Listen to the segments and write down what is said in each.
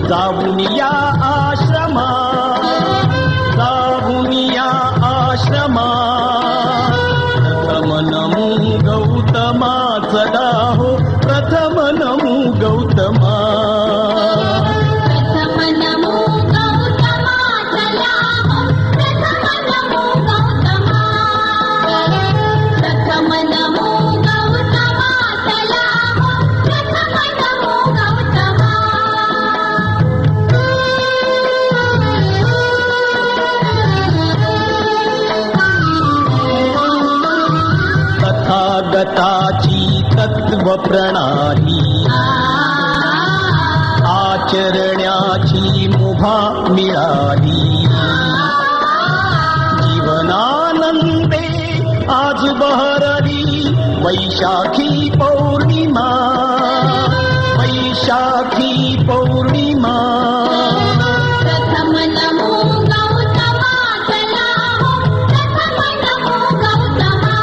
जाऊन या आश्रमा, जाऊन या आश्रमा, प्रथम नमो गौतमा, चला हो प्रथम नमो गौतमा, प्रथम नमो गौतमा, चला हो प्रथम नमो गौतमा, प्रथम नमो गौतमा, चला हो प्रथम नमो गौतमा. तथागताची तत्व प्रणाली, आचरण्याची मुभा मिळाली, जीवनानंदे आज बहरली वैशाखी पौर्णिमा, वैशाखी पौर्णिमा. प्रथम नमो गौतमा, चला हो प्रथम नमो गौतमा.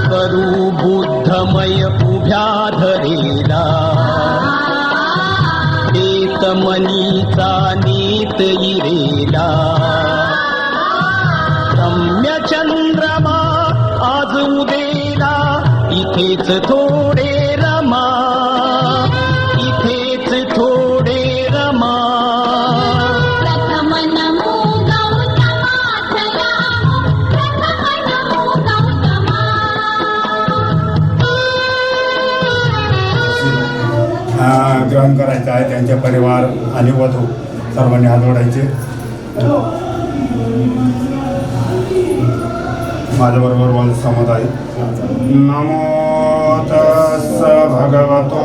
करू बुद्धमय उभ्या धरेला, मनीचा नेत इरेला, रम्य चंद्रमा आज उदेला, इथेच थोडे रमा, इथेच थोडे रमा. प्रथम नमो गौतमा, चला हो प्रथम नमो गौतमा. ग्रहण करायचं आहे. त्यांचे परिवार आणि वधू सर्वांनी हात जोडायचे. माझ्याबरोबर बोल समज आहे. नमो तस्स भगवतो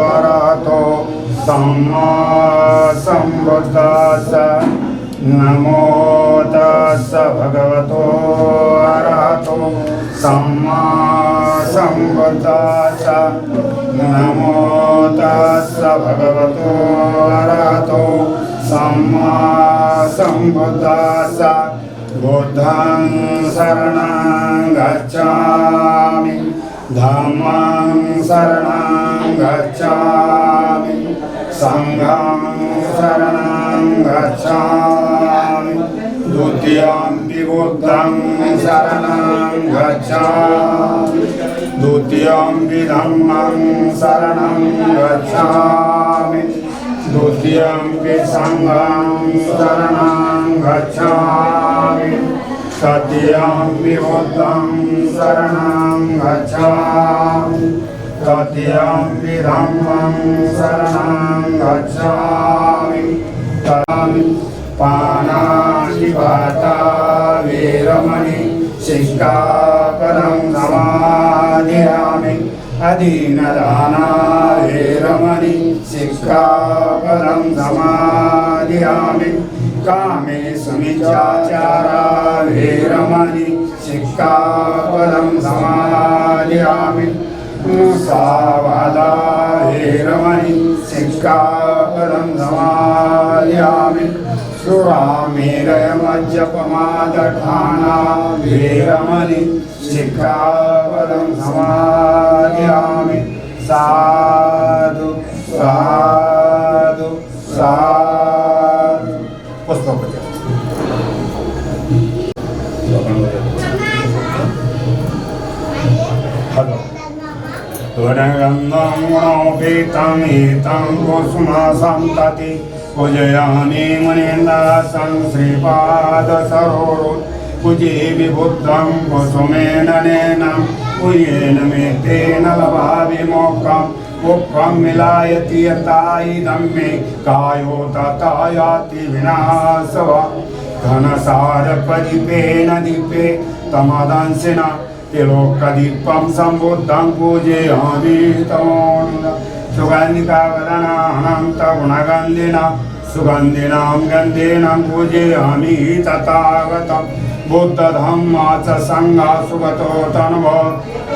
अरहतो सम्मा संबुद्धास्स. नमो तस्स भगवतो अरहतो सम्मा संबुद्धास्स. नमो तस्स भगवतो अरहतो सम्मा संबुद्धास्स. बुद्धं शरणं गच्छामि, धम्मं शरणं गच्छामि, संघं शरणं गच्छामि, द्वितीयंपि बुद्धं शरणं गच्छामि, द्वितीयंपि धम्मं शरणं गच्छामि, द्वितीयंपि संघं शरणं गच्छामि, तृतीयंपि बुद्धं शरणं गच्छामि, तृतीयंपि धम्मं शरणं गच्छामि. पाणातिपाता वेरमणि शिक्षापदं समादयामि. अधीनदाना वेरमणि शिक्षापदं समादयामि. कामेषु मिथ्याचारा वेरमणि शिक्षापदं समादयामि. मुसावादा वेरमणि शिक्षापदं समादयामि. सुरामेरयमज्जपमादठाना वेरमणि शिक्षापदं समादयामि. साधु साधु साधु. पुष्पपूजा. हलो. वरगन्धं गुणोपेतं एतं कुसुमासन्तति पूजयामि मुनीन्द्रासं श्रीपादसरोरुह. पूजे विबुद्धं कुसुमेन नैनं पूयेन मे तेन लभामि मोक्षम्. मुखं मिलायति यथा इदं मे कायो तथा याति विनाशः. घनसारप्रदीपेन दीपे तमदंसिन त्रिलोकदीपं सम्बुद्धं पूजयामि तमोऽनुदा. सुगन्धिकावरणानन्तगुणगन्धिना सुगन्धिनां गन्धेनां पूजयामि तथागतं. बुद्धधम्मा च सङ्घा सुगतो तन्वो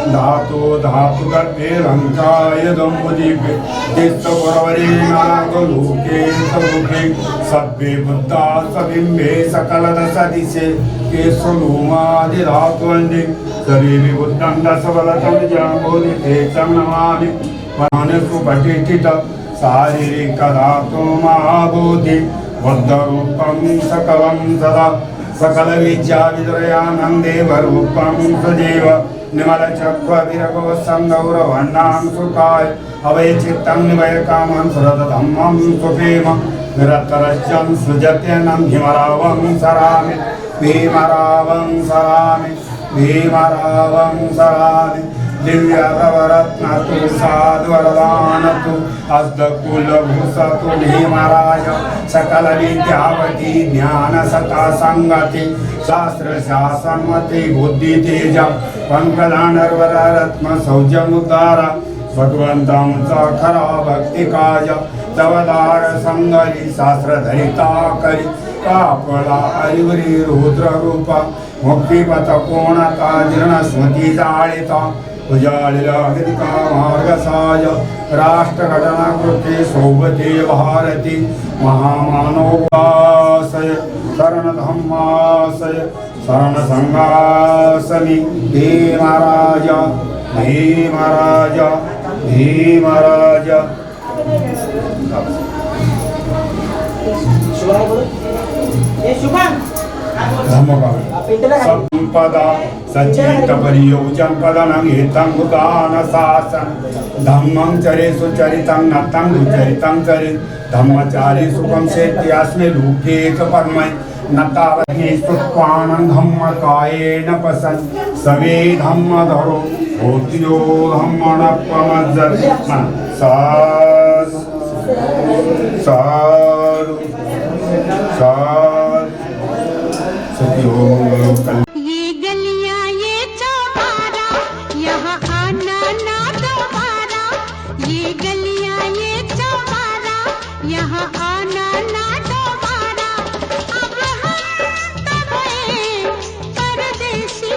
धातु धातु गर्भे लंकाय दंपदीपे तीर्थपुरवरे नागलोके समुखे सभ्ये बुद्धा सबिंबे सकल दश दिशे केशलोमादि धातुवंदे शरीरे बुद्धं दशबलतं जाम्बोधिते तं नमामि मनसुपटिठित शारीरिक धातु महाबोधि बुद्धरूपं सकलं सदा सकल विद्या विद्रयानन्देव रूपं सजीव निमल चक्र विरगो संगौरवन्नां सुखाय अवय चित्तं निवय कामं सुरतधम्मं सुखेम निरतरज्यं सृजत्यनं भीमरावं सरामि भीमरावं सरामि भीमरावं सरामि दिव्यरवरत्नतु साधुवरदानतु अस्दकुलभूषतु भीमराज सकल विद्यावती ज्ञानसता संगति शास्त्र शासनमति बुद्धि तेज पंकदानर्वर रत्न सौजमुद्धार भगवंतं खरा भक्ति काज तवदार संगरी शास्त्र धरिता करी कापला अरिवरी रुद्र रूप मुक्तिपथ कोणता जीर्ण स्मृती जाळिता उजाळिला गतिका मार्गसाय राष्ट्रघटनाकृते सोबते भारती महामानवासय शरणधम्मासय शरणसंघासमी भीमराज भीमराज भीमराज संपदा सचित परियोजन पदनं एतं भूतान शासन धम्मं चरे सुचरितं नतं दुचरितं चरे धम्मचारी सुखं सेति अस्मि लोके च परमै न तावति सुत्वानं धम्मकायेन पसन् सवे धम्मधरो होत्यो धम्मणपमज्जत् साधु साधु साधु ये गलियां ये चौबारा यहाँ आना ना दोबारा ये गलियां ये चौबारा यहाँ आना ना दोबारा अब हम तब परदेसी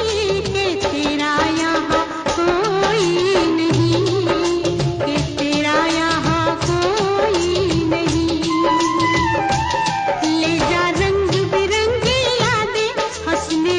के तेरा यहाँ कोई नहीं के तेरा यहाँ कोई नहीं ले जा रंग बिरंगी यादें हंसने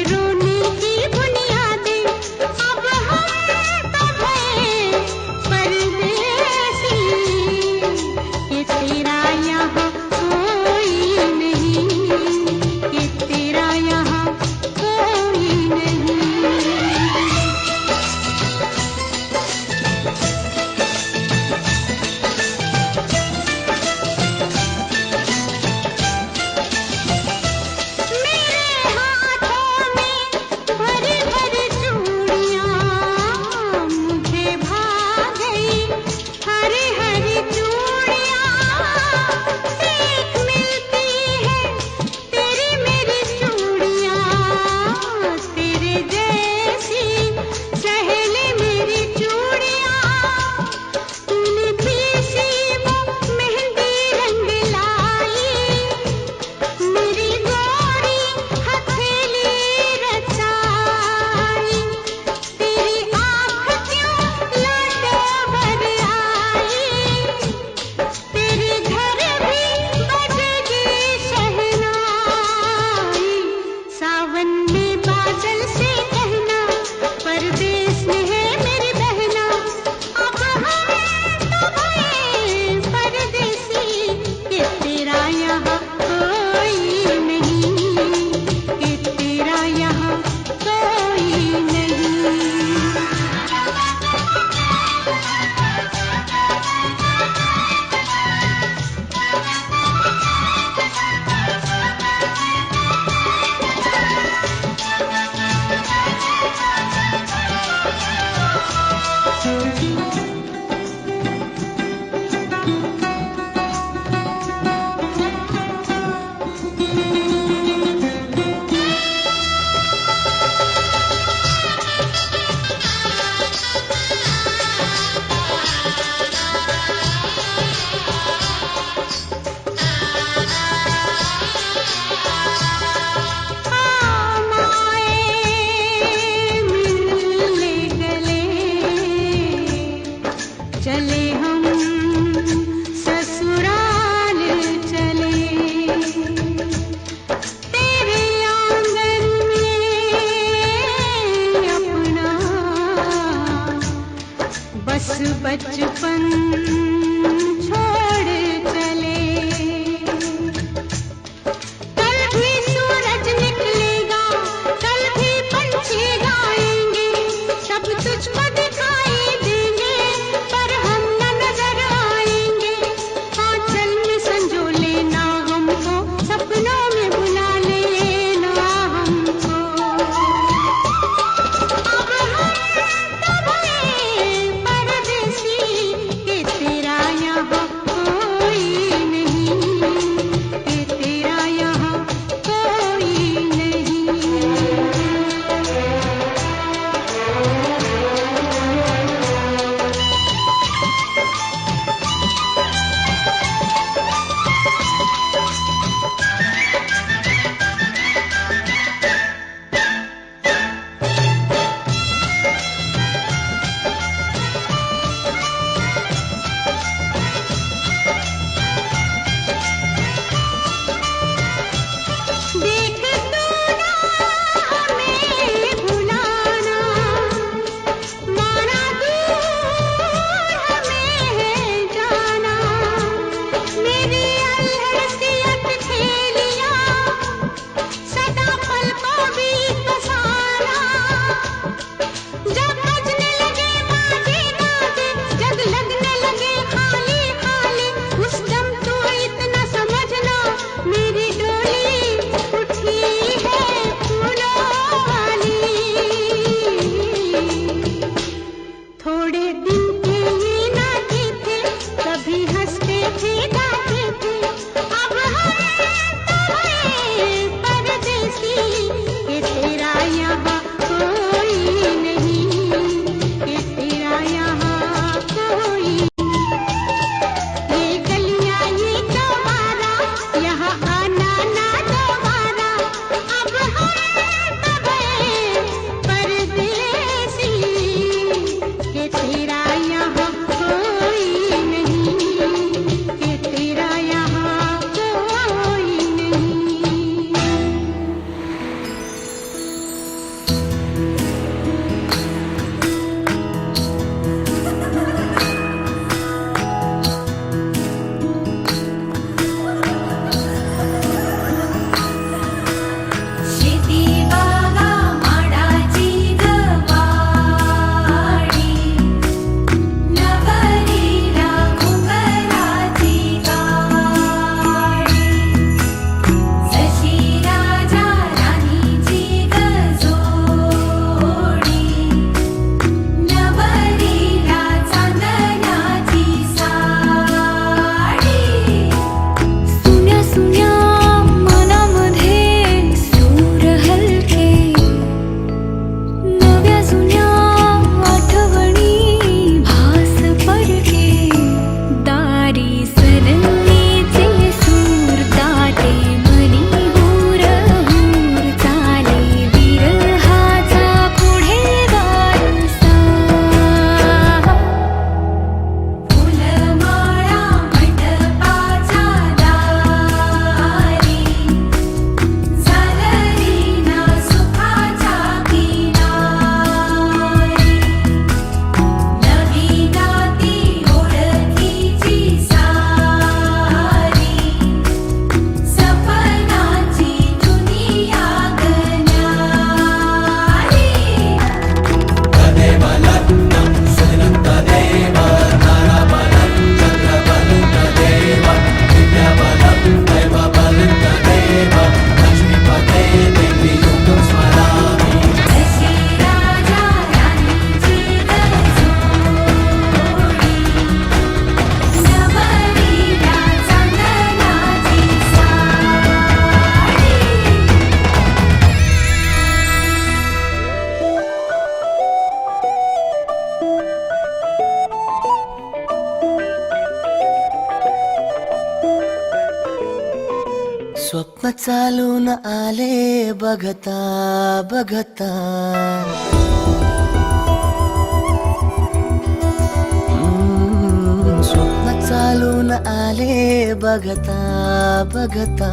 बचपन छोड़ चले। कल भी सूरज निकलेगा, कल भी पंछी गाएंगे, सब तुझको दिखाई देंगे, पर हम न नजर आएंगे। आंचल में संजो लेना हमको, सपनों में बुला लेना हमको। अब हम तब परदेसी के तेरा यहाँ कोई नहीं, के तेरा यहाँ कोई नहीं। देख तू ना हमें भुलाना, माना दूर हमें है जाना। मेरी अल्हड़ सी अटखेलियाँ सदा पलकों बीच बसाना। जब बजने लगे बाजे गाजे, जग लगने लगे खाली खाली, उस दम तो इतना समझना मेरी डोली उठी है फूलों वाली। थोड़े दिन के ये नाते थे, कभी हंसते थे गाते थे। अब हम तब परदेसी के तेरा यहाँ कोई नहीं, के तेरा यहाँ कोई। ये गलियाँ ये चौबारा, यहाँ आना ना दोबारा। अब हम तब परदेसी के तेरा यहाँ कोई नहीं, के तेरा यहाँ कोई नहीं। शेती बागा माडाची गवाडी, नवरीला घुंगराची गाडी, जशी राजा राणीची गजोडी, नवरीला चांदण्याची साडी। सुन्या सुन्या मनामध्ये सूर हलके, नव्या जुन्या आठवणी भास पडके, दारी सरंगीचे सूर दाटे मनी हूर हूर चाले, विरहाचा पुढे वारसा। फुलमाळा मंडपाच्या दारी, झालरीना सुखाच्या किनारी, नवी नाती ओळखीची सारी, सपनाची दुनिया गणारी। जशी राजा राणीची गजोडी, नवरीला चांदण्याची साडी। स्वप्न चालून आले बघता बघता, स्वप्न चालून आले बघता बघता,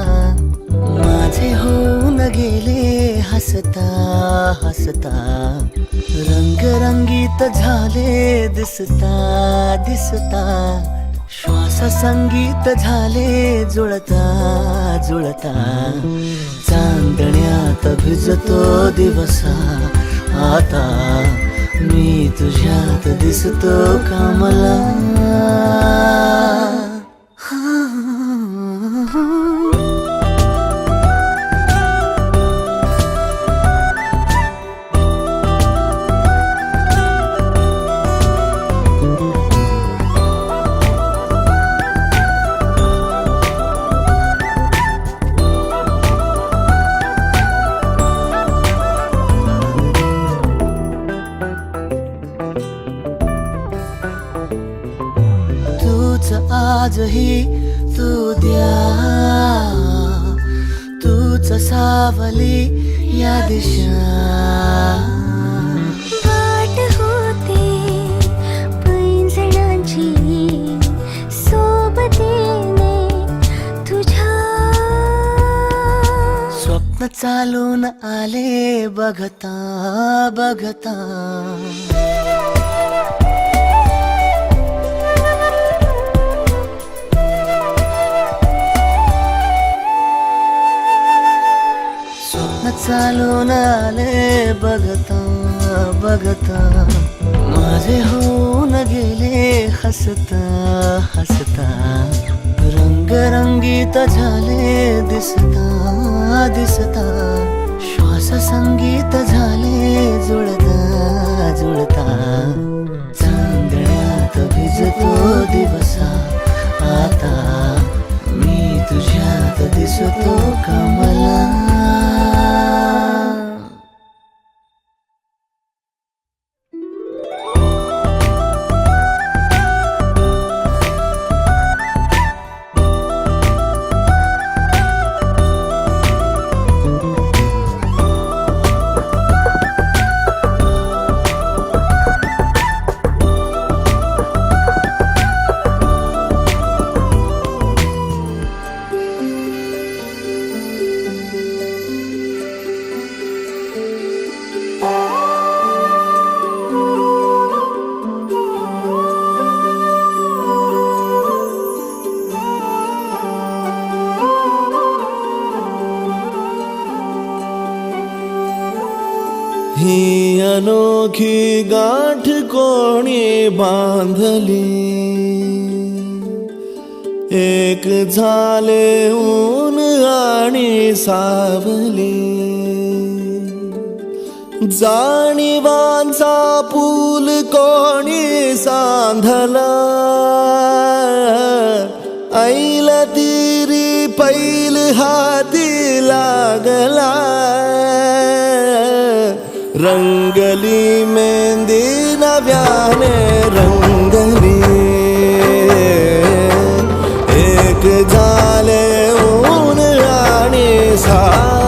माझे होऊन गेले हसता हसता, रंगरंगीत झाले दिसता दिसता, श्वास संगीत झाले जुळता जुळता, चांदण्यात भिजतो दिवसा आता, मी तुझ्यात दिसतो कामला. आजही तू द्या, तूच सावली या दिशा. वाट होते पैंजणाची सोबतीने तुझ्या, स्वप्न चालून आले बघता बघता. चालून आले बघता बघता, माझे होऊन गेले हसता हसता, रंगरंगीत झाले दिसता दिसता, श्वास संगीत झाले जुळता जुळता, चांदण्यात भिजतो दिवसा आता, मी तुझ्यात दिसतो कमला. ही अनोखी गाठ कोणी बांधली, एक झाले ऊन आणि सावली, जाणीवांचा पूल कोणी सांधला, ऐल तिरी पैल हाती लागला, रंगली मेहंदी नव्याने रंगली, एक झाले ऊन आणि सावली.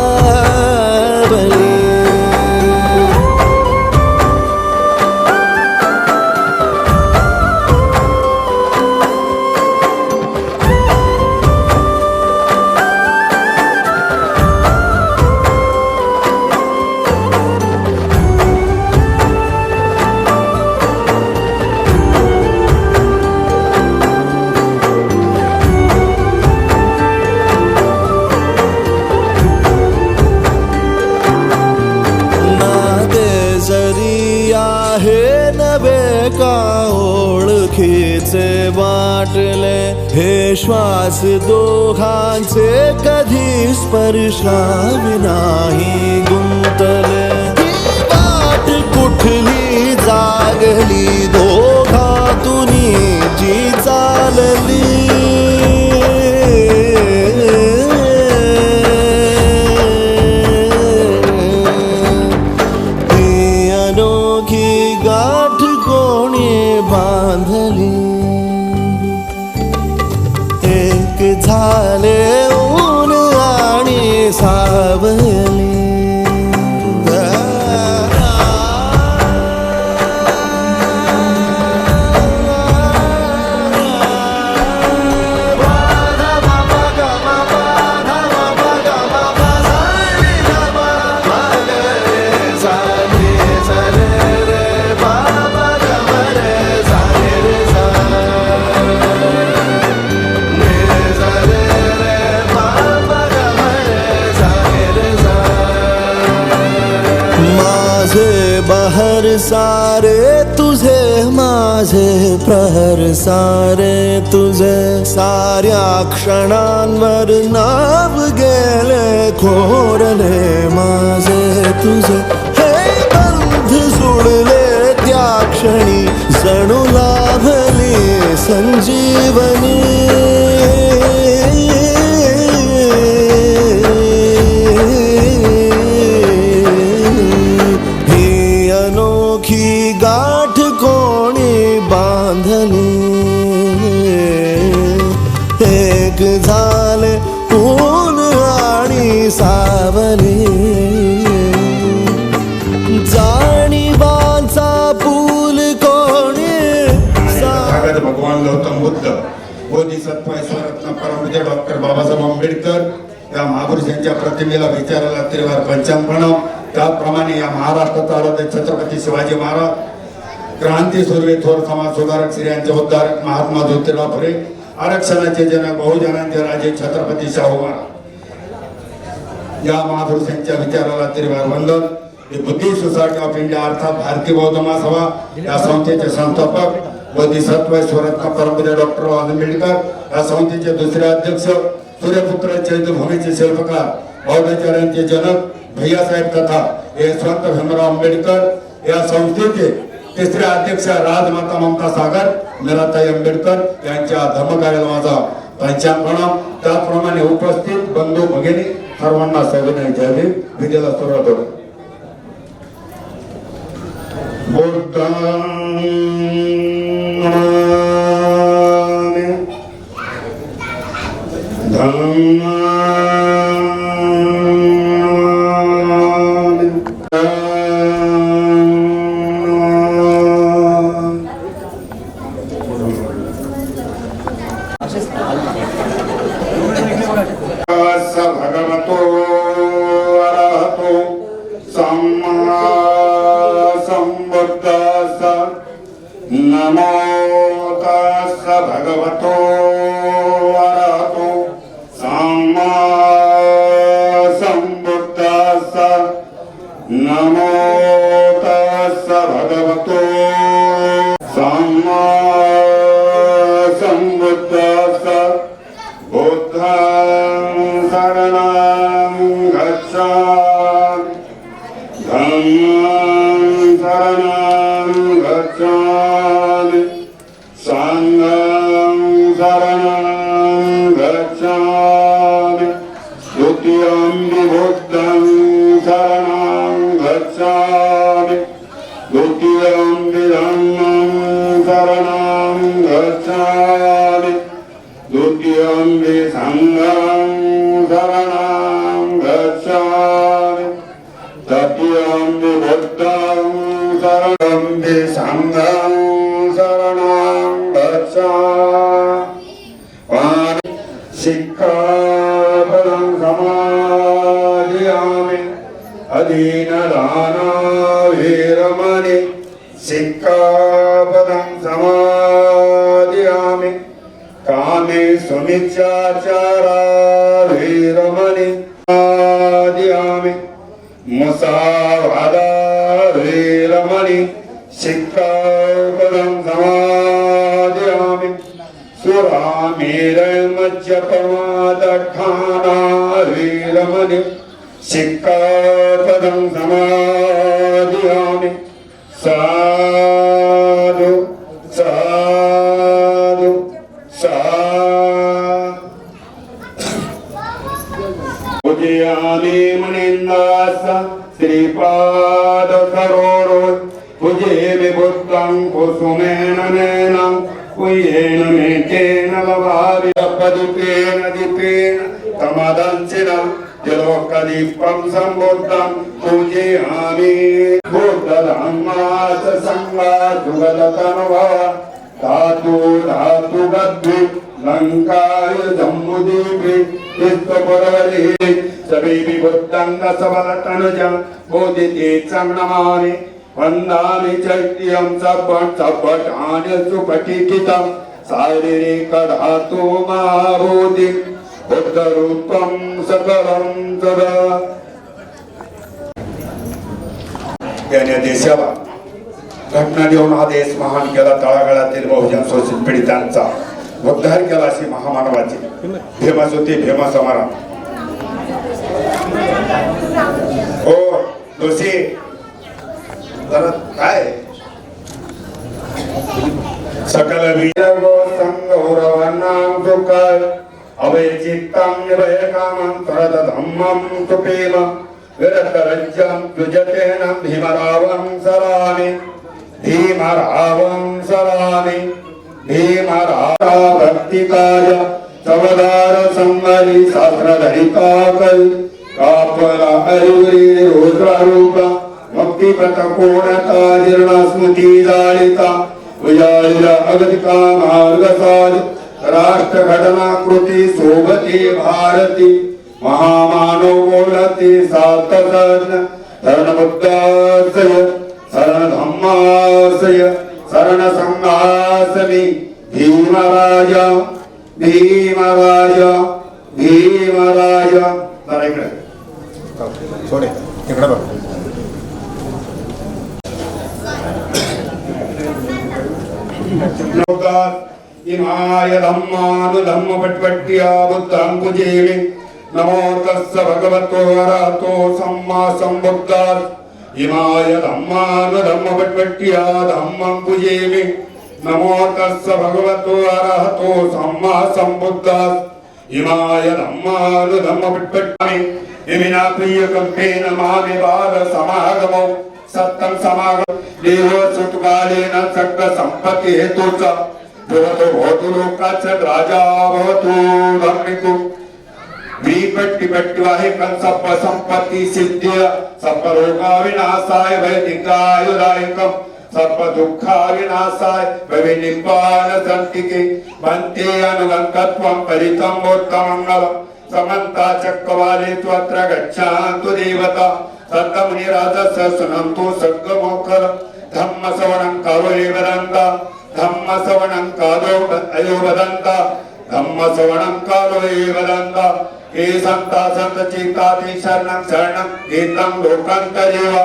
ओळखीचे वाटले हे श्वास दोघांचे कधी स्पर्शाविनाही गुंतले, वाट कुठली जागली दोघातुनी जी चालली, ही अनोखी गाठ कोणी बांधली, एक झाले ऊन आणि सावली. माझे बहर सारे तुझे, माझे प्रहर सारे तुझे, साऱ्या क्षणांवर नाव गेले खोरले माझे तुझे. हे बंध जुळले त्या क्षणी जणू लाभली संजीवनी. ही अनोखी गाठ कोणी बांधली, एक झाले ऊन आणि सावली. जाणीवांचा पूल कोणी भगत भगवान गौतम बुद्ध, बोधिसत्व ईश्वरत्न परमपूज्य डॉक्टर बाबासाहेब आंबेडकर या महापुरुषांच्या प्रतिमेला विचाराला त्रिवार पंचांग. त्याप्रमाणे या महाराष्ट्राचा आराध्य छत्रपती शिवाजी महाराज, क्रांतीसूर्य थोर समाज सुधारक, स्त्रियांचे उद्धारक महात्मा ज्योतिराव फुले, आरक्षणाचे जनक, बहुजनांचे राजे छत्रपती शाहू महाराज या महापुरुषांच्या विचाराला त्रिवार वंदन. बुद्धिस्ट सोसायटी ऑफ इंडिया अर्थात भारतीय बौद्ध महासभा या संस्थेचे संस्थापक बोधिसत्व ईश्वरत्न परमपूज्य डॉक्टर आंबेडकर या संस्थेचे दुसरे अध्यक्ष, सूर्यपुत्र चैत्यभूमीचे शिल्पकार, बौद्धाचार्यांचे जनक भैयासाहेब तथा यशवंत भीमराव आंबेडकर या संस्थेचे तिसरे अध्यक्ष राजमाता ममता सागर मीराताई आंबेडकर यांच्या धर्मकार्याला माझा पंचांग प्रणाम. त्याचप्रमाणे उपस्थित बंधू भगिनी सर्वांना सविनय जय भीम. विद्याला सुरुवात होते. भगवतो अरहतो सम्मा संबुद्धास. नमो तस्स भगवतो अरहतो सम्मा संबुद्धास. नमो तस्स भगवतो सम्मा संबुद्धास. बुद्धं शरणं गच्छामि, धम्मं शरणं गच्छामि, संघं शरणं गच्छामि, द्वितीयं बुद्धं शरणं गच्छामि, द्वितीयं धम्मं शरणं गच्छामि, द्वितीयं संघं शरणं गच्छामि, तृतीयं बुद्धं शरणं संघं शरणं गच्छामि. शिक्षापदं समादयामि, अधीनदाना वीरमणि. शिक्षापदं समादयामि, कामे सुमिच्छाचारा वीरमणि. समादयामि, मुसावादा वीरमणि. शिक्षापदं समादयामि, सुरामेरमज्जपमादठाना वीरमणि. शिक्षापदं समादयामि. साधु साधु पूजयामि मुनीन्द्रास श्रीपाद सरोरो. पूजयामि बुद्धं कुसुमेन नयनं, कुयेन मेकेन लभामि. दीपेन दीपेन तमदंसिन जलोकदीपं सम्बुद्धं पूजयामि. बुद्धधम्मास संवासुगततनुभव धातु धातु गद्भि लंकाय जम्बुदीपि चित्तपुरवरि. सभी बुद्धं सबलतनुजं बोधितीर्थं नमामि. वन्दामि चैत्यं सपटानि सुपठितं शारीरिकधातु महाबोधि. बुद्धरूपं सकलं सदा. याने देशाला घटना देऊन हा देश महान केला. तळागाळातील बहुजन शोषित पीडितांचा उद्धार केला. अशी महामानवाची फेमस होती. फेमस आम्हाला हो दोषी जरा काय सकल वीरगो संगौरवानां दुःखर अवैचित्तं निभयकामं तरद धम्मं सुप्रेम विरतरज्यं युजतेन भीमरावं सरामि भीमरावं सरामि भीमराव भक्तिकाय चवदार संगरी शास्त्रधरिताकल कापला अरुरी रुद्ररूप मुक्तिपथ कोणता जीर्ण स्मृती जाळिता उजाळीला अगतिका मार्ग साज राष्ट्र घटना कृती सोबती भारती महामानव बोलती सात शरण बुद्धासय शरण धम्मासय शरण संघासमी भीमराजा भीमराजा भीमराजा. जरा इकडे सोडे इकडे बघ. इमाय धम्मानु धम्म पटपट्टिया बुद्धं कुजेमि नमो तस्स भगवतो अरहतो सम्मा सम्बुद्धात्. इमाय धम्मानु धम्म पटपट्टिया धम्मं कुजेमि नमो तस्स भगवतो अरहतो सम्मा सम्बुद्धात्. इमाय धम्मानु धम्म पटपट्टिया इमिना प्रिय कंपेन मामे बाल समागमो सत्तं समागम देव सुतकालेन सक्क संपत्ति हेतुचा भवतो भवतु लोकाच राजा भवतु धर्मिको विपट्टी पट्टिवाहे कं सप्प संपत्ति सिद्ध्य सप्प रोगा विनाशाय वैदिकायुदायकं सप्प दुःखा विनाशाय भविनिब्बान संतिके भन्ते अनुगंकत्वं परितं मोत्तमंगलम् समन्ता चक्रवाले त्वत्र गच्छन्तु देवता सत्तमुनि राजस्य सुनन्तु सद्गमोखर धम्म श्रवणं कालो वदन्ता धम्म श्रवणं कालो अयो वदन्ता धम्म श्रवणं कालो वदन्ता हे संता संत चित्ताति शरणं शरणं गीतं लोकान्तरेव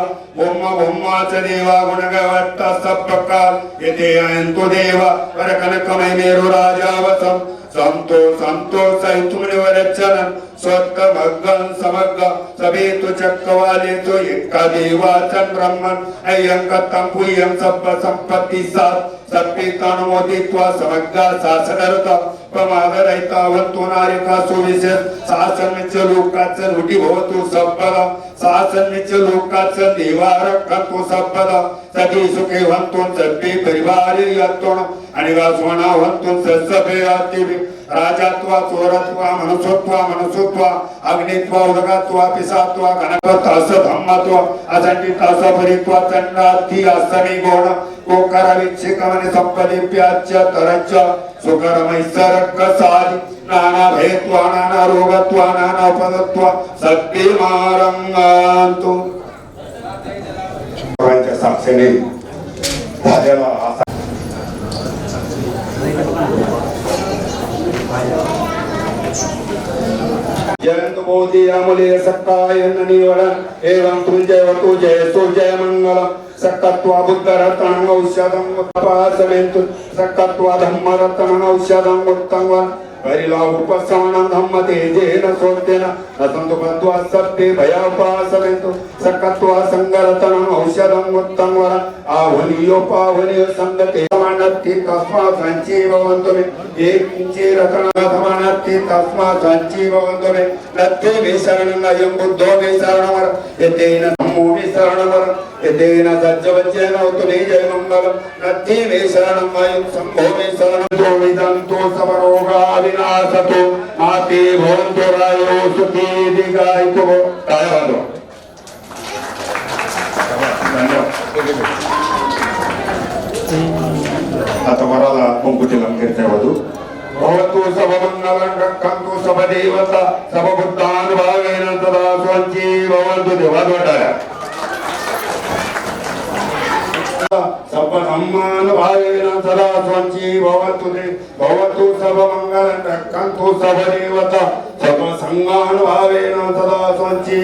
ओम ओमाच देवा गुणगवत्ता सब प्रकार येते अयंतो देवा वरकनकमय मेरु राजावसं संतो संतो सैतुमनिवरचनं स्वत्तमग्गं समग्ग सभेतु चक्रवाले तो एका देवाचं ब्रह्मन् अयंकतं पुयं सब संपत्ति सात सत्पितानुमोदित्वा समग्गा शासनरता प्रमादरहिता वंतु नारिका सुविशेष शासनच लोकाचं लुटी भवतु सब्बला शासनच लोकाचं देवारक्षन्तु सब्बला सती सुखे वंतु सब्बे परिवारे यत्तुण आणि वासवना वंतु सस्सभे आति राजात्वा चोरत्वा मनुष्यत्वा अग्नित्वा उदगात्वा पिसात्वा गणपत अस धम्मत्वा असंटितास परित्वा चंडाती असमी गोण कोकरा विच्छिकमनि संपदिप्याच्य तरच्य सुकरमैसरक्क साधि नाना भयत्वा नाना रोगत्वा नाना पदत्वा सत्ते मारंगांतु. सर्वांच्या साक्षीने झालेला जयंत मोदी अमूल्य सत्ताय निवरण एवं तुंजय वतु जय सो जय मंगलम सक्कत्वा बुद्ध रत्नं औषधं उत्पासमेन्तु सक्कत्वा धम्म रत्नं औषधं उत्तमं परिला उपसमनं धम्म तेजेन सोतेन रतन्तु बद्ध्वा सत्ते भयोपासमेन्तु सक्कत्वा संगरत्नं औषधं उत्तमं आवलियो पावलियो संगते समानत्ति तस्मात् संजीववन्तु मे एकिंचे रत्नधमानत्ति तस्मात् संजीववन्तु मे नत्ते मे शरणं अयं बुद्धो मे शरणं एतेन धम्मो मे शरणं एतेन सज्जवच्चेन उतु मे जय मंगलम नत्ते मे शरणं अयं संभो मे शरणं विदन्तो समरोगा विनाशतो माते भवन्तु रायो सुखी दीर्घायुः धन्यवाद. आता वराला मुंकुटिलं कीर्तयवधू भवतु सबमंगलं रक्षन्तु सबदेवता सबबुद्धानुभावेन सदा स्वच्छी भवन्तु देवाद्वटाया सबधम्मानुभावेन सदा स्वच्छी भवतु सबमंगलं रक्षन्तु सबदेवता सबसंगानुभावेन सदा स्वच्छी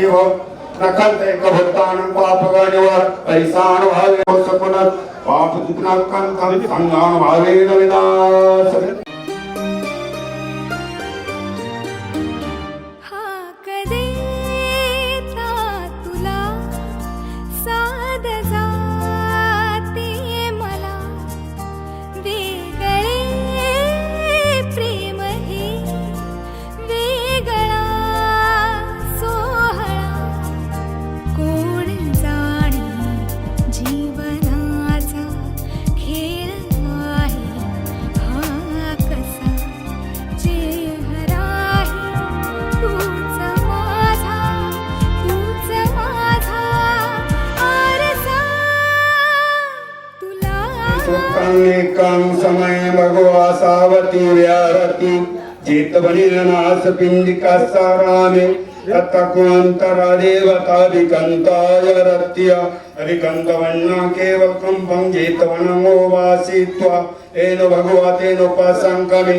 नकल एक भूतान पाप गणिवर परिसान भावे सकुनत पाप जितना कंतम संगान भावे विनाश हाक देता तुला साद जाते मला वेगळे प्रेम हे वेगळा सोहळा कोण जाणे जीवनाचा खेळ आहे हा कसा चेहरा आहे तूच माझा आरसा तुला सुखानेकं समय भगवा सावती व्यारती चेत बनिरनास पिंडिका सारामे तत्कुंतरा देवता विकंताय रत्या विकंतवन्ना केवल कंपं जेतवनमो वासित्वा तेन भगवतेन उपासंकमे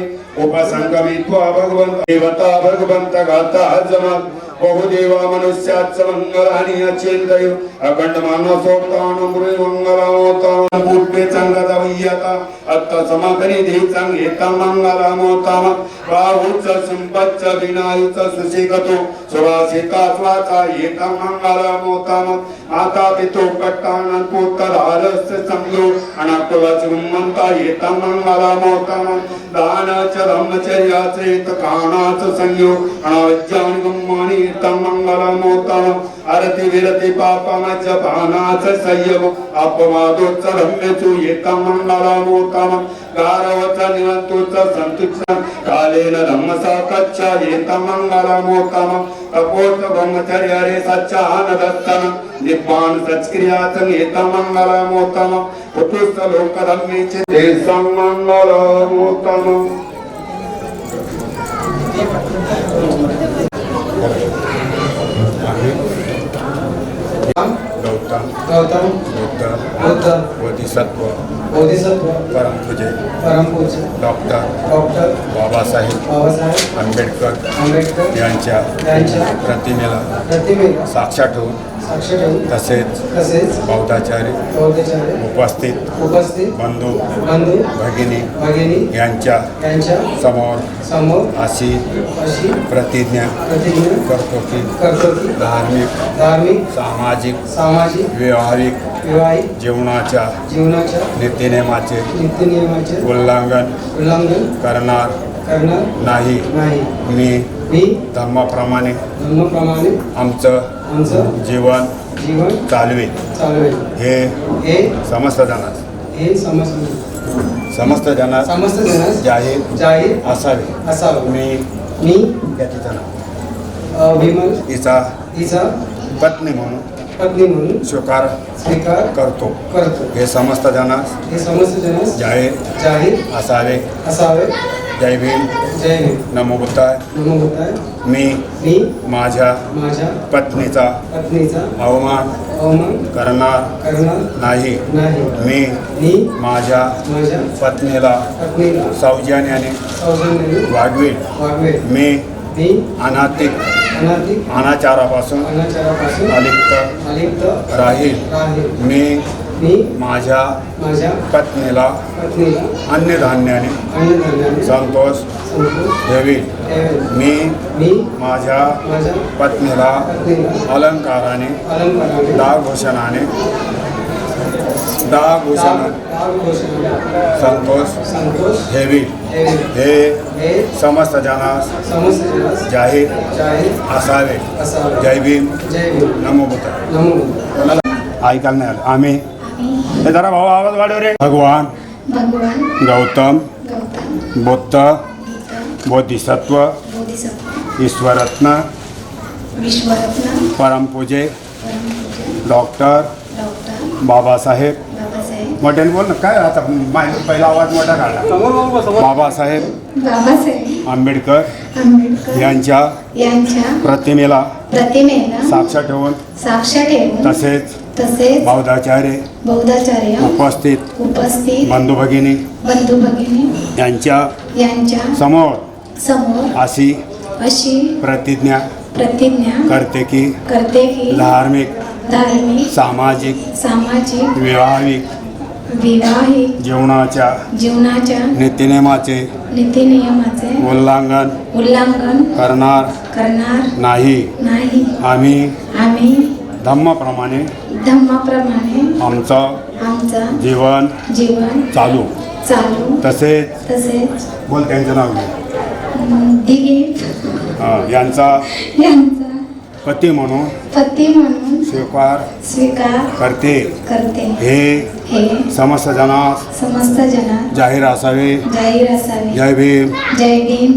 त्वा भगवंत देवता भगवंत गाता जमत बहुदेवा मनुष्याच मंगलानि अचिंतय अखंड मानसोक्तान मुरे मंगलामोताम पूर्वे चांगला वय्यता अत्त समाकनी दे चांगेता मंगलामोताम बाहुच संपच्च विनायुच सुशिकतो सुवासिता स्वाचा येता मंगलामोताम माता पितो कट्टान पुत्रहारस् संगो अनाकुलच मंता येता मंगलामोताम दानाच ब्रह्मचर्याचेत काणाच संयो अनावज्ञान गम्मानि मंगलामोताम आरती विरती पापमच पानाच संयम अपवादोच रम्यचु येता मंगलामोताम गारवच निवंतुच संतुष्ट कालेन धम्मसाकच्चा येता मंगलामोताम कपोत ब्रह्मचर्य रे सच्चानदस्तन निब्बान सच्क्रियाच येता मंगलामोताम पुतुस्त लोकधर्मेचे ते मंगलामोताम गौतम बुद्ध बोधिसत्व परम पूज्य डॉक्टर बाबासाहेब आंबेडकर यांच्या प्रतिमेला साक्षात ठेवून तसेच बौद्धाचार्य उपस्थित बंधू भगिनी यांच्या समोर अशी प्रतिज्ञा करतो की धार्मिक सामाजिक व्यावहारिक जीवनाच्या नीतिनियमाचे उल्लंघन करणार नाही मी धर्माप्रमाणे आमचं जीवन चालवे हे समस्त जनास जाहीर असावे मी याचं नाव हिचा पत्नी म्हणून स्वीकार करतो हे समस्त जनास जाहीर असावे जय भीम नमो बुद्धाय मी माझ्या पत्नीचा अवमान करणार नाही मी माझ्या पत्नीला सौजन्याने वागवेल मी अनाचारापासून अलिप्त राहील मी माझ्या पत्नीला अन्नधान्याने संतोष देवी मी माझ्या पत्नीला अलंकाराने दाभूषणाने संतोष देवी हे समस्त जनास जाहीर असावे जय भीम नमो बुद्धाय ऐकायला नाही आलं आम्ही हे जरा भाऊ आवाज वाढव रे भगवान गौतम बुद्ध बोधिसत्व ईश्वरत्न परमपूजे डॉक्टर बाबासाहेब मोठ्याने बोल ना काय आता पहिला आवाज मोठा काढला बाबासाहेब आंबेडकर यांच्या प्रतिमेला साक्षात ठेवून तसेच बौद्धाचार्य उपस्थित बंधू भगिनी यांच्या समोर अशी प्रतिज्ञा करते की करते की धार्मिक धार्मिक सामाजिक सामाजिक विवाहिक विवाहिक जीवनाच्या जीवनाच्या नीतिनियमाचे नीतिनियमाचे उल्लंघन करणार नाही. नाही. आम्ही धम्माप्रमाणे आमचं जीवन चालू तसेच बोल त्यांचं नाव घे. दिलीप यांचा यांचा पती म्हणून स्वीकार करते हे समस्त जनास जाहीर असावे. जय भीम.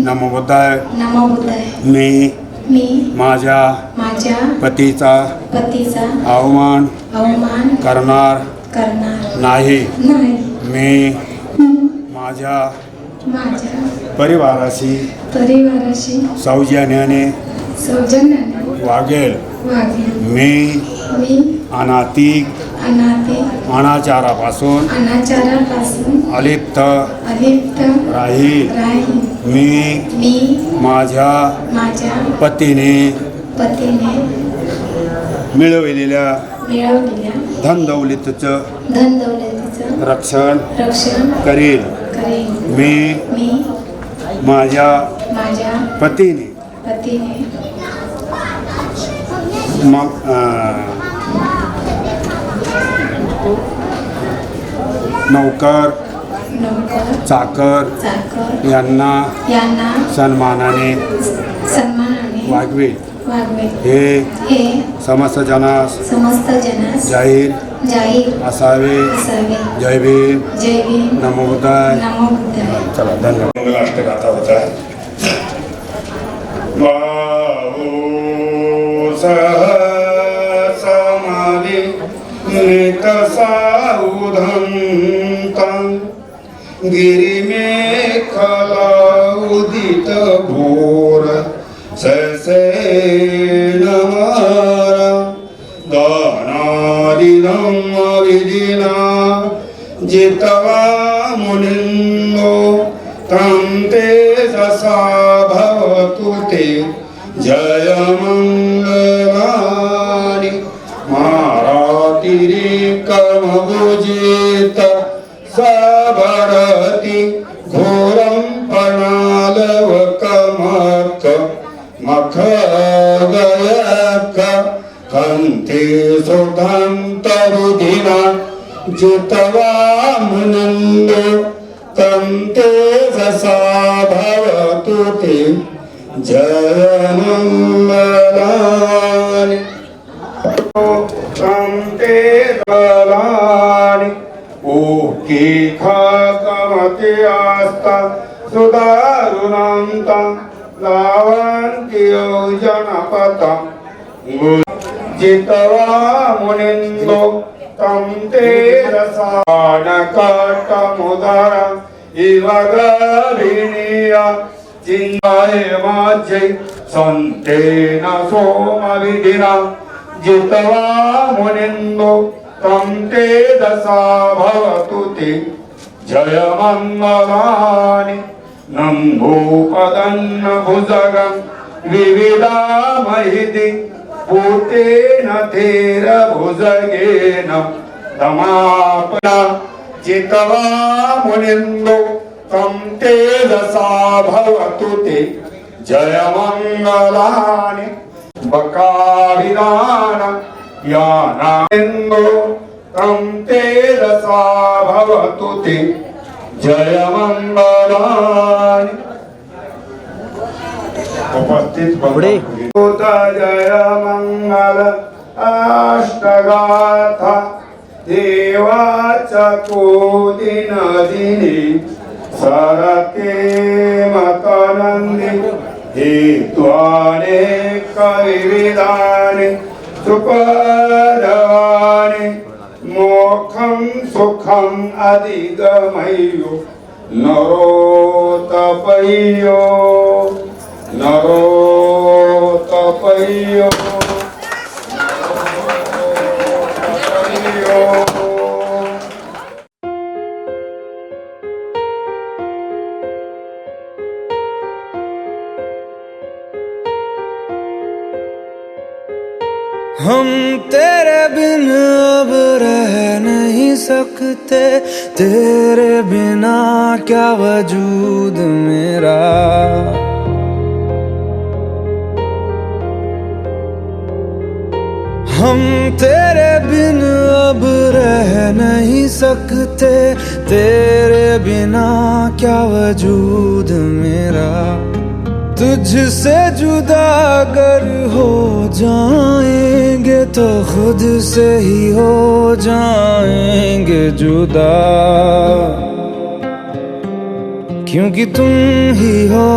नमो बुद्धाय. मी माझ्या पतीचा अवमान करणार नाही. मी माझ्या परिवाराशी सौजन्याने वागेल. मी अनातिक अनाचारापासून अलिप्त राहील. मी माझ्या पतीने मिळविलेल्या धनदौलतीचं रक्षण करील. मी माझ्या पतीने नौकर चाकर यांना सन्मानाने वागवेल. हे समस्त जनास जाहीर असावे. जय भीम. नमो बुद्धाय. चला धन्यवाद. मंगलाष्टक आता होता है. समाधि नित साउधंतं गिरि में खला उदित घोर ससे नमारा दानादिदं विधिना जितवा मुनिन्दो तं ते ससा भवतु ते जय मंगलानि. मारातिरी कर्मभुजित सबरति घोरं प्रणालव कमक मख गयक कंते सुधंतरुधिना जितवा मुनिन्दो कंते ससा भवतु ते जय मंगलानि. कंते दलानि ओके खाकमते आस्ता सुदारुणान्ता लावन्त्यो जनपता जितवा मुनिन्दो तं ते रसानकटमुदरा इव गभिनीया चिन्ताय माझे संतेन सोमविधिना जितवा मुनिन्दो तं ते दशा भवतु ते जय मंगलानि. नम्भोपदन्न भुजगं विविधा महिति पूतेन थेर भुजगेन तमापना जितवा मुनिन्दो तं ते दशा भवतु ते जय मंगलानि. बकाभिधान यानान्दो तं ते दशा भवतु ते जय मंगलानि. उपस्थित भगवत जय मंगल अष्टगाथा देवाचा कोदिन दिनी सरके मतनंदी हेत्वाने कविविधाने सुपदवाने मोक्षं सुखं अधिगमयो नरो तपयो बिन अब रह नहीं सकते, तेरे बिना क्या वजूद मेरा। हम तेरे बिन अब रह नहीं सकते, तेरे बिना क्या वजूद मेरा। तुझसे जुदा अगर हो जाएंगे तो खुद से ही हो जाएंगे जुदा, क्योंकि तुम ही हो,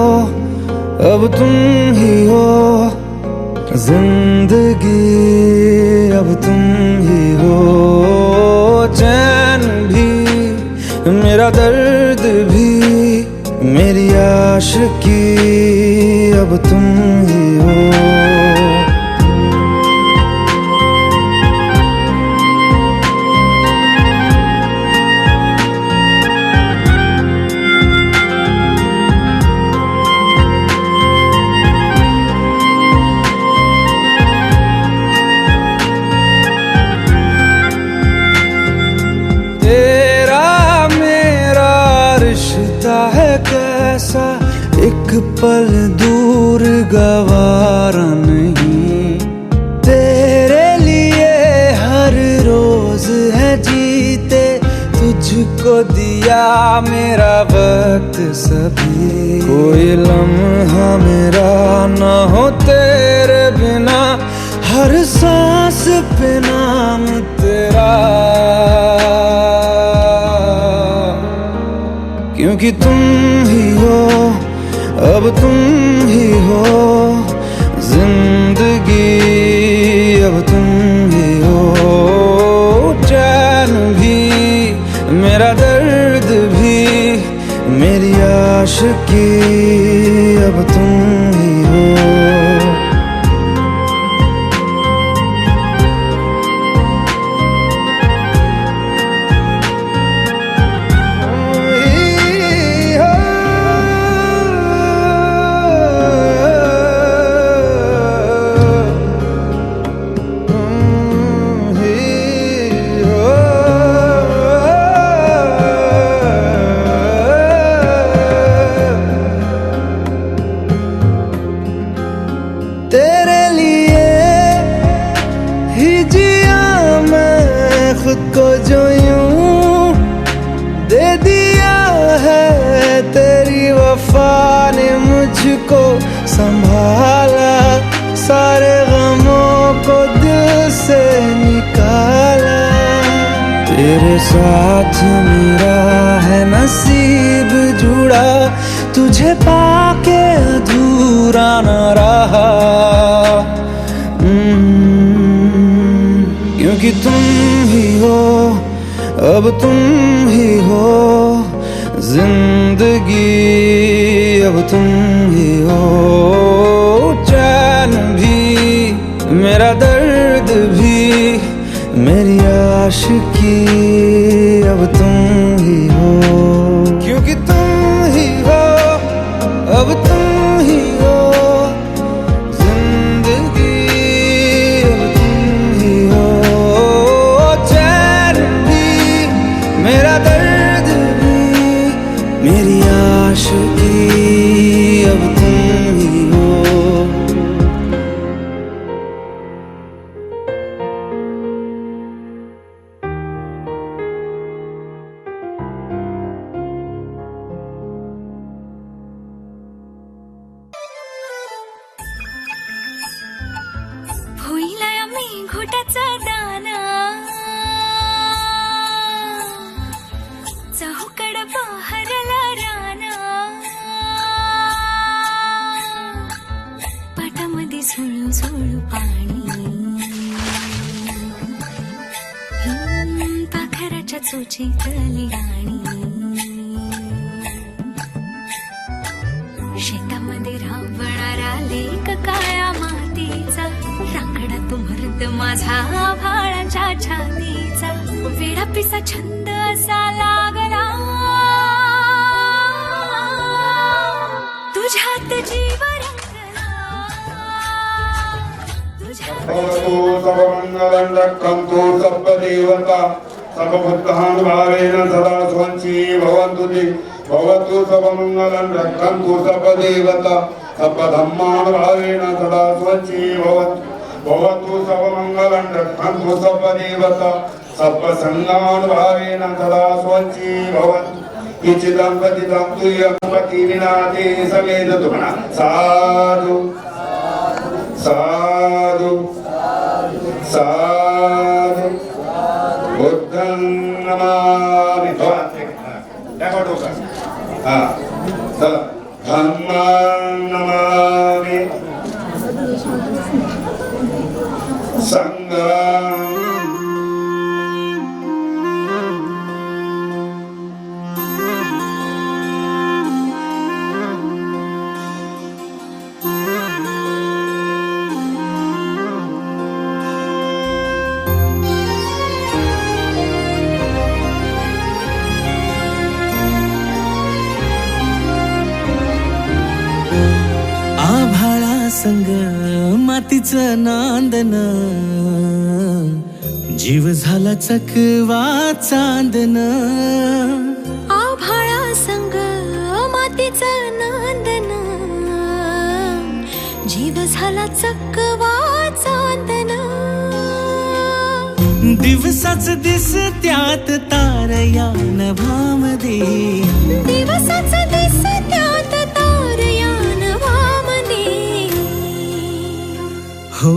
अब तुम ही हो जिंदगी, अब तुम ही हो। चैन भी मेरा दर्द भी मेरी आशिकी, अब तुम ही हो। कैसा एक पल दूर गवारा नहीं, तेरे लिए हर रोज है जीते, तुझको दिया मेरा वक्त सभी। कोई लम्हा मेरा ना हो तेरे बिना, हर सांस पे नाम तेरा, क्योंकि तुम ही हो, अब तुम ही हो जिंदगी, अब तुम ही हो। चैन भी मेरा दर्द भी मेरी आशिकी, अब तुम ही हो। तेरे लिए ही जिया मैं खुद को, जो यूं दे दिया है तेरी वफा ने मुझको संभाला, सारे गमों को दिल से निकाला। तेरे साथ मेरा है नसीब जुड़ा, तुझे पाके अधूरा न रहा, क्योंकि तुम ही हो, अब तुम ही हो जिंदगी, अब तुम ही हो। चैन भी मेरा दर्द भी मेरी आशिकी, अब तुम ही हो, क्योंकि तुम ही हो, अब तुम ही हो जिंदगी, अब तुम ही हो। चैन भी मेरा दर्द भी मेरी आशिकी, अब तुम ही हो। होईला मी घोटाचा दाना, चहूकड बहरला राना, पाटामध्ये झुळू झुळू पाणी, पाखराच्या चोचीतली गाणी, शेतामध्ये राबणारा लेक काळ्या मातीचा, राखडा तो मर्द माझा भाळाच्या छातीचा, वेडा पिसा छंद असा लागला, तुझ्यात जीव रंगला, तुझ्यात भवतु सर्वमङ्गलं रक्षन्तु सर्वदेवता सर्वभूतानुभावेन सदा स्वंची भवन्तु ते भवतु सर्वमङ्गलं रक्षन्तु सर्वदेवता सर्वधर्मानुभावेन सदा स्वंची भवतु सर्वमङ्गलं रक्षन्तु सर्वदेवता सर्वसङ्गानुभावेन सदा स्वंची भवन्तु इच्छितं पतितं तुयं पतिविनाते समेत दुःखना साधु साधु साधु बुद्धं नमामि धम्मं नमामि संघं संग मातीचं नांदन जीव झाला चकवा चांदन आभाळा संग मातीचं नांदन जीव झाला चकवा चांदन दिवसाच दिस त्यात तारया नभामध्ये दिवसाच दिस त्यात तारया नभामध्ये हो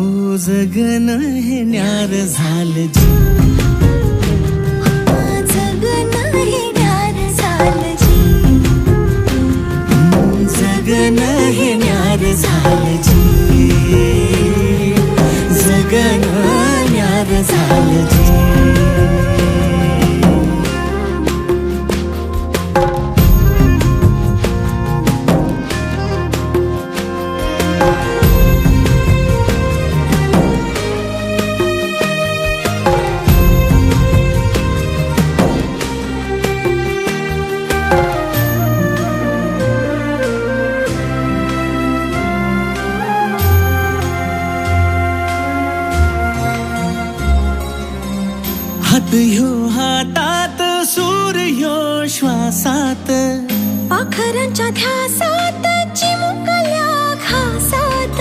जगन हे न्यार झालं जी जगन हे न्यार झालं जी जगन हे न्यार झालं जी जगन न्यार झालं जी हात ह्यो हातात सूर्यो श्वासात पाखरांच्या ध्यासात चिमुकल्या घासात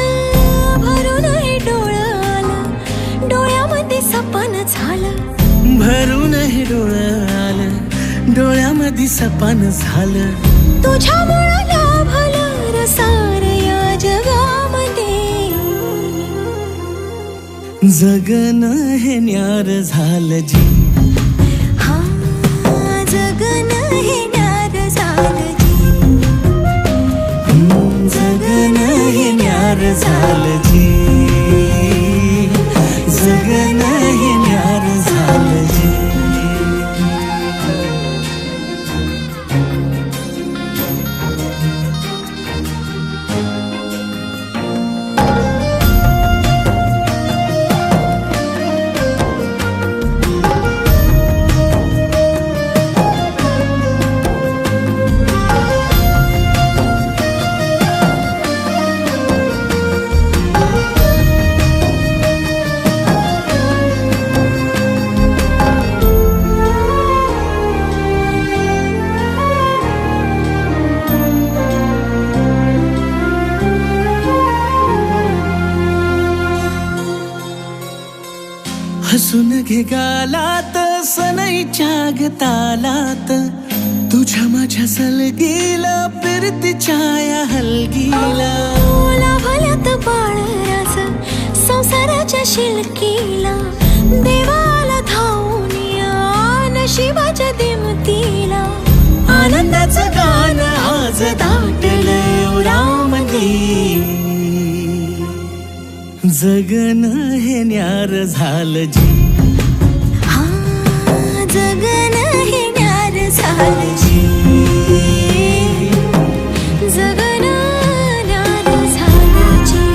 भरून हे डोळं आलं डोळ्यामध्ये सपन झालं भरून हे डोळं आलं डोळ्यामध्ये सपान झालं तुझ्यामुळं लाभलं रसार या जगामध्ये जगन हे न्यार झालं जी हा जगन हे न्यार झालं जी जगन हे न्यार झालं जी जगन हे न्यार झालं जी हसून घे गालात सनईच्या गतालात तुझ्या माझ्या सलगीला फिरतीच्या या हलगीला लाभल्यात बाळराज संसाराच्या शिलकीला देवाला धावून या नशिबाच्या दिमतीला आनंदाचं गाणं आज दाटलं उरामध्ये जगन हे न्यार झालं जी हा जगन हे न्यार झालं जी जगन न्यार झालं जी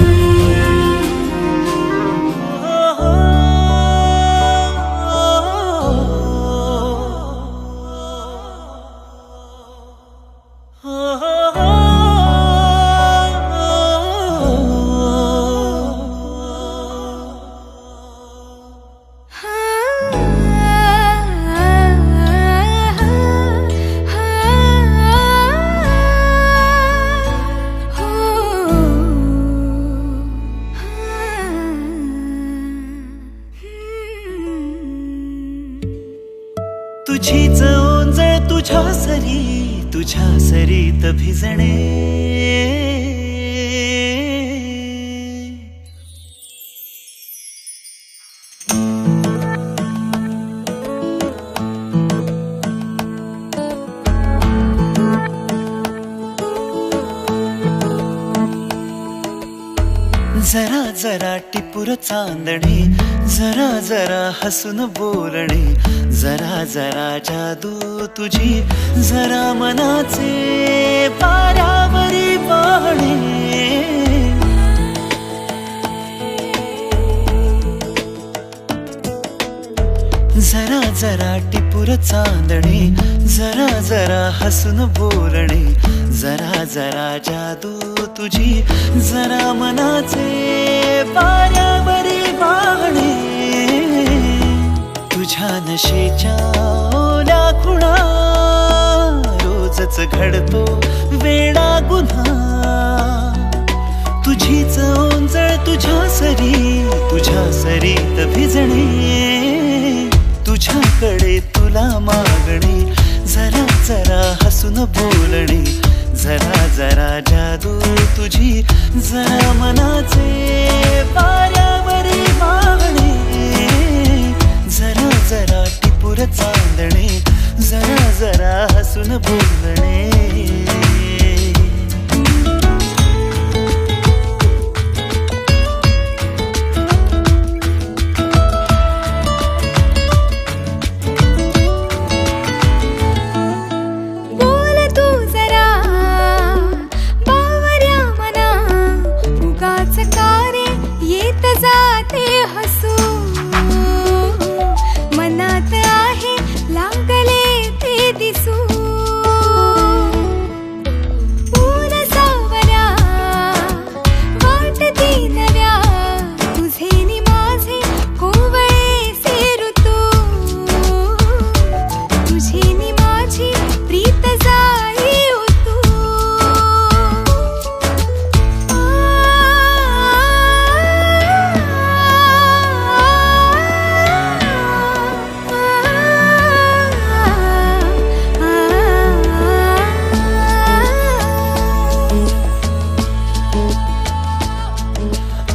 तुझीच ओंजळ तुझ्या सरीत भिजणे. जरा जरा टिपूर चांदणे, जरा जरा हसून बोलणे, जरा जरा जादू तुझी, जरा मनाचे पारावरी वाहणे. जरा जरा टिपूर चांदणे, जरा जरा हसून बोलणे, जरा जरा जादू तुझी, जरा मनाचे पारावरी वाहणे. तुझ्या नशेच्या ओल्या खुणा, रोजच घडतो वेडा गुन्हा. तुझीच ओंजळ तुझ्या सरीत भिजणे. तुझ्याकडे तुला मागणे, जरा जरा हसून बोलणे, जरा जरा जादू तुझी, जरा मनाचे पारावरी वाहणे. जरा जरा टिपूर चांदणे, जरा जरा हसून बोलणे.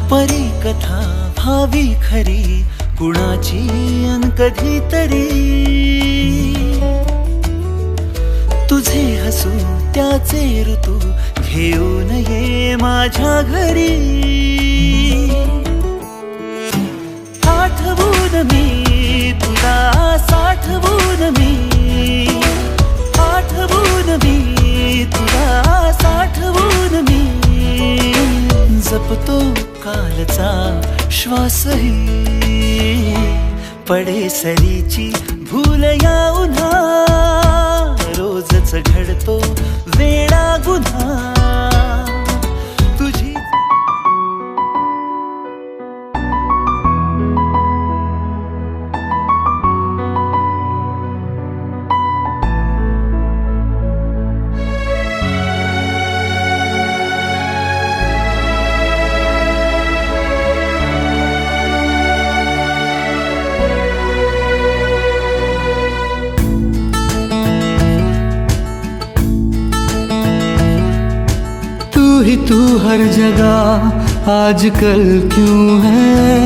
परी कथा भावी खरी कुणाची अन कधीतरी. तुझे हसू त्याचे ऋतू घेऊन ये माझ्या घरी. आठवून मी तुला साठवून मी, आठवून मी तुला साठवून मी. जपतो कालचा श्वासही, पडे सरीची भूल या उन्हा. रोजच घडतो वेडा गुन्हा. तुझी तू हर जगह आजकल क्यों है,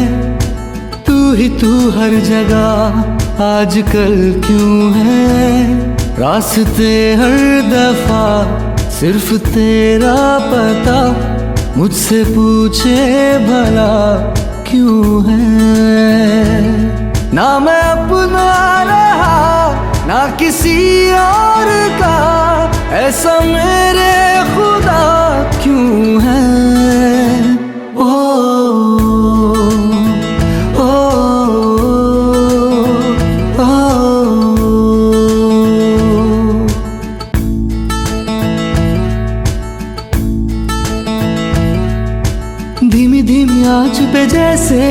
तू हर जगह आजकल क्यों है. रास्ते हर दफा सिर्फ तेरा पता, मुझसे पूछे भला क्यों है. ना मैं अपना रहा ना किसी और का, ऐसा मेरे खुदा क्यों है. ओ, ओ, ओ, ओ. धीमी धीमी आँच पे जैसे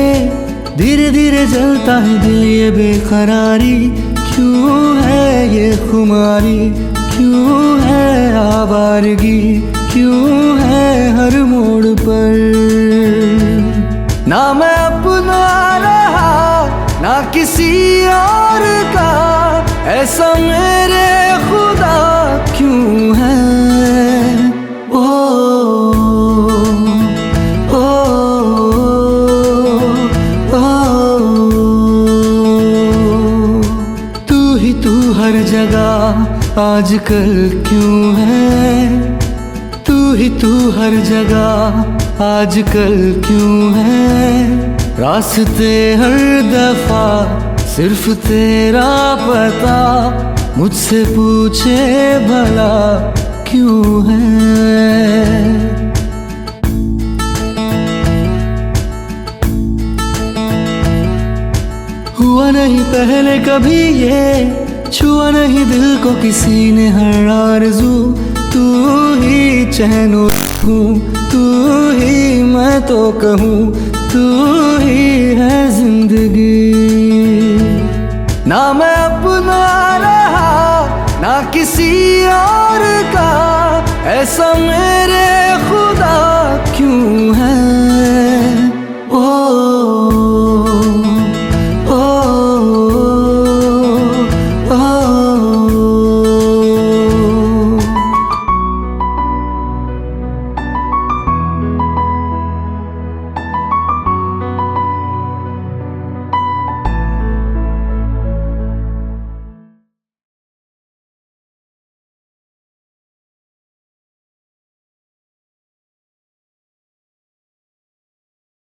धीरे धीरे जलता है दिल, ये बेकरारी क्यों है, ये खुमारी क्यों है, आवारगी क्यों है हर मोड़ पर. ना मैं अपना रहा ना किसी और का, ऐसा मेरे खुदा क्यों है? ओ ओ तू हर जगह आजकल क्यों है? तू हर जगह आजकल क्यों है? रास्ते हर दफा सिर्फ तेरा पता मुझसे पूछे भला क्यों है? हुआ नहीं पहले कभी ये, छुआ नहीं दिल को किसी ने हर आरज़ू। तू ही चैनो हूँ, तू ही मैं तो कहूँ, तू ही है जिंदगी। ना मैं अपना रहा ना किसी और का, ऐसा मेरे